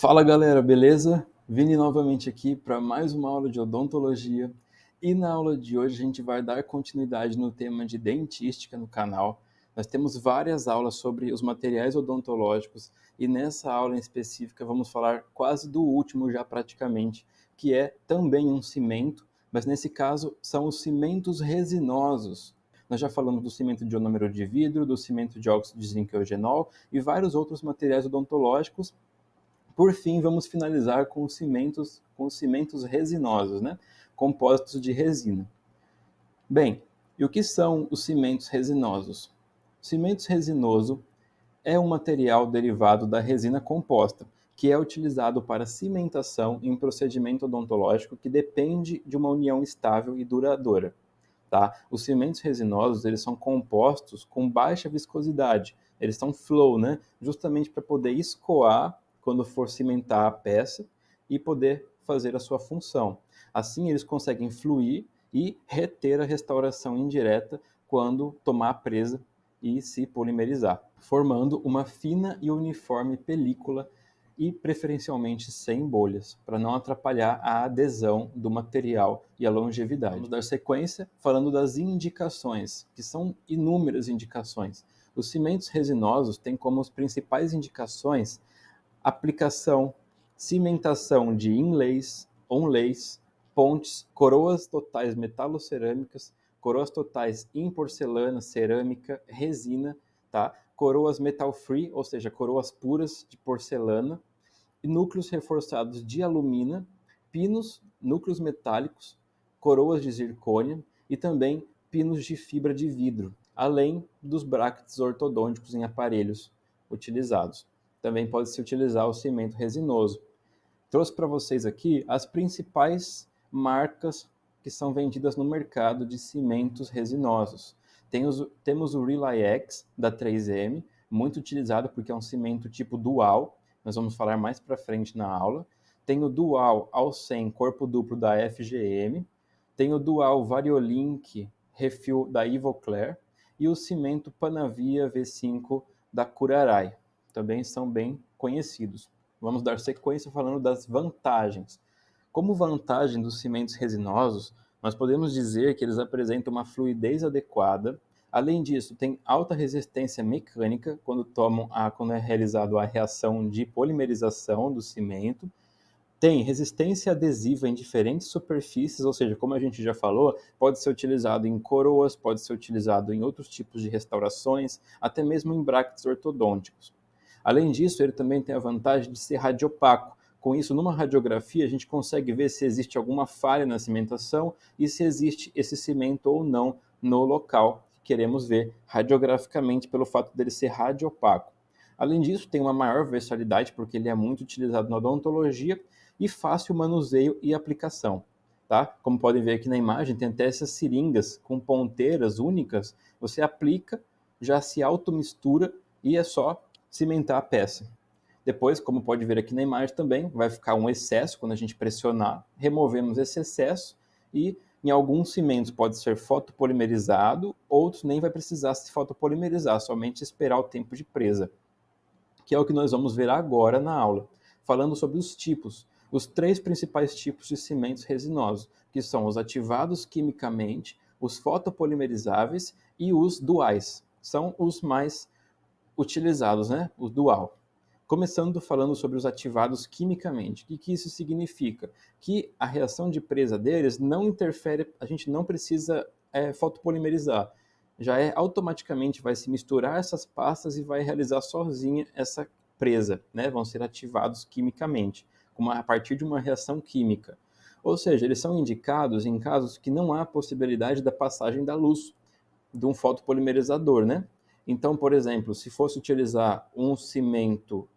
Fala galera, beleza? Vini novamente aqui para mais uma aula de odontologia e na aula de hoje a gente vai dar continuidade no tema de dentística no canal. Nós temos várias aulas sobre os materiais odontológicos e nessa aula em específica vamos falar quase do último já praticamente, que é também um cimento, mas nesse caso são os cimentos resinosos. Nós já falamos do cimento de ionômero de vidro, do cimento de óxido de zinco e eugenol e vários outros materiais odontológicos. Por fim, vamos finalizar com os cimentos resinosos, né? Compostos de resina. Bem, e o que são os cimentos resinosos? O cimento resinoso é um material derivado da resina composta, que é utilizado para cimentação em procedimento odontológico que depende de uma união estável e duradoura. Tá? Os cimentos resinosos eles são compostos com baixa viscosidade, eles são flow, né? Justamente para poder escoar quando for cimentar a peça e poder fazer a sua função. Assim, eles conseguem fluir e reter a restauração indireta quando tomar a presa e se polimerizar, formando uma fina e uniforme película e preferencialmente sem bolhas, para não atrapalhar a adesão do material e a longevidade. Vamos dar sequência falando das indicações, que são inúmeras indicações. Os cimentos resinosos têm como as principais indicações aplicação, cimentação de inlays, onlays, pontes, coroas totais metalocerâmicas, coroas totais em porcelana, cerâmica, resina, tá? Coroas metal free, ou seja, coroas puras de porcelana, núcleos reforçados de alumina, pinos, núcleos metálicos, coroas de zircônia e também pinos de fibra de vidro, além dos brackets ortodônticos em aparelhos utilizados. Também pode-se utilizar o cimento resinoso. Trouxe para vocês aqui as principais marcas que são vendidas no mercado de cimentos resinosos. Temos o Rely-X da 3M, muito utilizado porque é um cimento tipo dual, nós vamos falar mais para frente na aula. Tem o Dual All 100 corpo duplo da FGM, tem o Dual Variolink Refill da Ivoclar e o cimento Panavia V5 da Curaray. Também são bem conhecidos. Vamos dar sequência falando das vantagens. Como vantagem dos cimentos resinosos, nós podemos dizer que eles apresentam uma fluidez adequada. Além disso, tem alta resistência mecânica quando é realizada a reação de polimerização do cimento. Tem resistência adesiva em diferentes superfícies, ou seja, como a gente já falou, pode ser utilizado em coroas, pode ser utilizado em outros tipos de restaurações, até mesmo em brackets ortodônticos. Além disso, ele também tem a vantagem de ser radiopaco. Com isso, numa radiografia, a gente consegue ver se existe alguma falha na cimentação e se existe esse cimento ou não no local que queremos ver radiograficamente pelo fato dele ser radiopaco. Além disso, tem uma maior versatilidade porque ele é muito utilizado na odontologia e fácil manuseio e aplicação. Tá? Como podem ver aqui na imagem, tem até essas seringas com ponteiras únicas. Você aplica, já se automistura e é só cimentar a peça. Depois, como pode ver aqui na imagem também, vai ficar um excesso quando a gente pressionar. Removemos esse excesso e em alguns cimentos pode ser fotopolimerizado, outros nem vai precisar se fotopolimerizar, somente esperar o tempo de presa, que é o que nós vamos ver agora na aula, falando sobre os tipos, os três principais tipos de cimentos resinosos, que são os ativados quimicamente, os fotopolimerizáveis e os duais. São os mais utilizados, né? O dual. Começando falando sobre os ativados quimicamente. O que isso significa? Que a reação de presa deles não interfere, a gente não precisa fotopolimerizar. Já automaticamente vai se misturar essas pastas e vai realizar sozinha essa presa, né? Vão ser ativados quimicamente, a partir de uma reação química. Ou seja, eles são indicados em casos que não há possibilidade da passagem da luz de um fotopolimerizador, né? Então, por exemplo, se fosse utilizar um cimento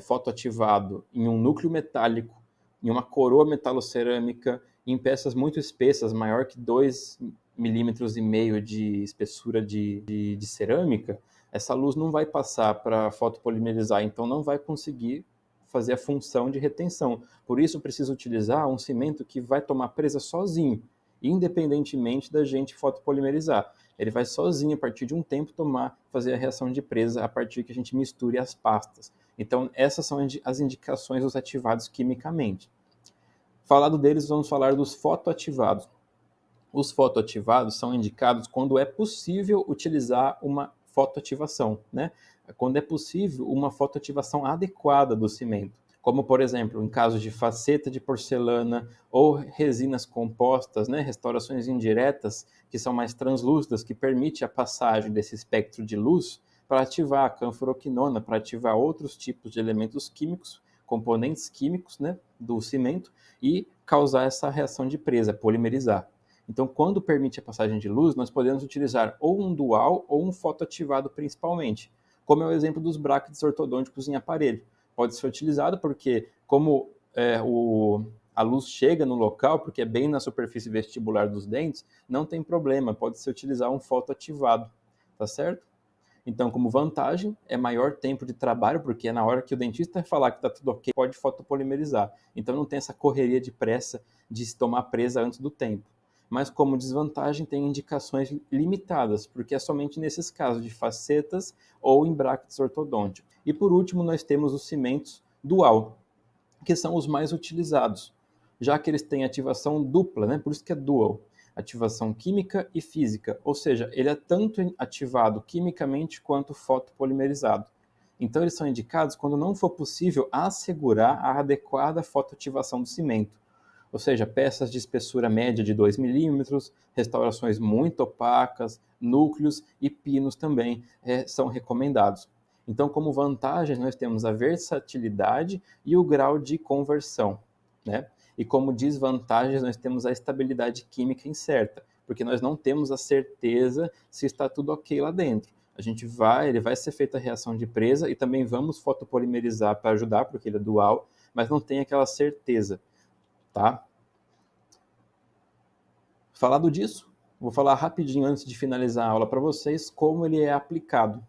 fotoativado em um núcleo metálico, em uma coroa metalocerâmica, em peças muito espessas, maior que 2,5 mm de espessura de cerâmica, essa luz não vai passar para fotopolimerizar, então não vai conseguir fazer a função de retenção. Por isso, precisa utilizar um cimento que vai tomar presa sozinho, independentemente da gente fotopolimerizar. Ele vai sozinho, a partir de um tempo, fazer a reação de presa a partir que a gente misture as pastas. Então, essas são as indicações dos ativados quimicamente. Falado deles, vamos falar dos fotoativados. Os fotoativados são indicados quando é possível utilizar uma fotoativação, né? Quando é possível uma fotoativação adequada do cimento, como por exemplo, em caso de faceta de porcelana ou resinas compostas, né? Restaurações indiretas que são mais translúcidas, que permite a passagem desse espectro de luz para ativar a canforoquinona, para ativar outros tipos de elementos químicos, componentes químicos, né? Do cimento e causar essa reação de presa, polimerizar. Então, quando permite a passagem de luz, nós podemos utilizar ou um dual ou um fotoativado principalmente, como é o exemplo dos brackets ortodônticos em aparelho. Pode ser utilizado porque, como a luz chega no local, porque é bem na superfície vestibular dos dentes, não tem problema, pode-se utilizar um fotoativado, tá certo? Então, como vantagem, é maior tempo de trabalho, porque é na hora que o dentista falar que está tudo ok, pode fotopolimerizar. Então, não tem essa correria de pressa de se tomar presa antes do tempo. Mas, como desvantagem, tem indicações limitadas, porque é somente nesses casos de facetas ou em brackets ortodônticos. E, por último, nós temos os cimentos dual, que são os mais utilizados, já que eles têm ativação dupla, né? Por isso que é dual. Ativação química e física, ou seja, ele é tanto ativado quimicamente quanto fotopolimerizado. Então, eles são indicados quando não for possível assegurar a adequada fotoativação do cimento, ou seja, peças de espessura média de 2 milímetros, restaurações muito opacas, núcleos e pinos também são recomendados. Então, como vantagens, nós temos a versatilidade e o grau de conversão, né? E como desvantagens, nós temos a estabilidade química incerta, porque nós não temos a certeza se está tudo ok lá dentro. Ele vai ser feita a reação de presa e também vamos fotopolimerizar para ajudar, porque ele é dual, mas não tem aquela certeza, tá? Falado disso, vou falar rapidinho antes de finalizar a aula para vocês como ele é aplicado.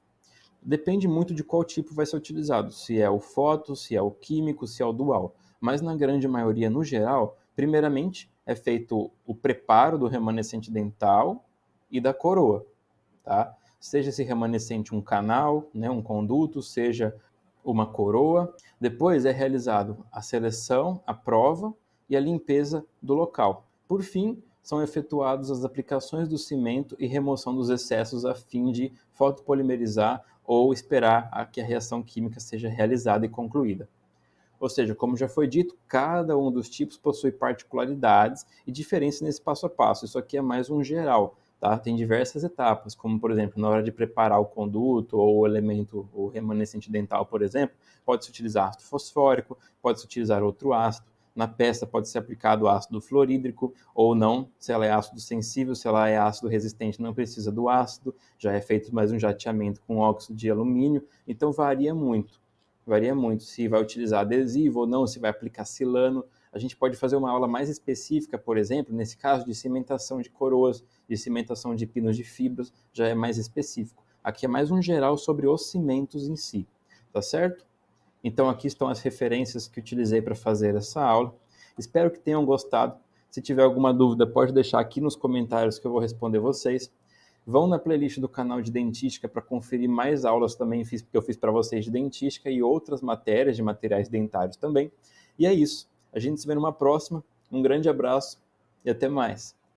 Depende muito de qual tipo vai ser utilizado, se é o foto, se é o químico, se é o dual. Mas na grande maioria, no geral, primeiramente é feito o preparo do remanescente dental e da coroa, tá? Seja esse remanescente um canal, né, um conduto, seja uma coroa. Depois é realizado a seleção, a prova e a limpeza do local. Por fim, são efetuadas as aplicações do cimento e remoção dos excessos a fim de fotopolimerizar ou esperar a que a reação química seja realizada e concluída. Ou seja, como já foi dito, cada um dos tipos possui particularidades e diferenças nesse passo a passo. Isso aqui é mais um geral, tá? Tem diversas etapas, como por exemplo, na hora de preparar o conduto ou o elemento, o remanescente dental, por exemplo, pode-se utilizar ácido fosfórico, pode-se utilizar outro ácido. Na peça pode ser aplicado ácido fluorídrico ou não, se ela é ácido sensível, se ela é ácido resistente, não precisa do ácido, já é feito mais um jateamento com óxido de alumínio, então varia muito. Varia muito se vai utilizar adesivo ou não, se vai aplicar silano. A gente pode fazer uma aula mais específica, por exemplo, nesse caso de cimentação de coroas, de cimentação de pinos de fibras, já é mais específico. Aqui é mais um geral sobre os cimentos em si, tá certo? Então aqui estão as referências que utilizei para fazer essa aula. Espero que tenham gostado. Se tiver alguma dúvida, pode deixar aqui nos comentários que eu vou responder vocês. Vão na playlist do canal de dentística para conferir mais aulas também que eu fiz para vocês de dentística e outras matérias de materiais dentários também. E é isso. A gente se vê numa próxima. Um grande abraço e até mais.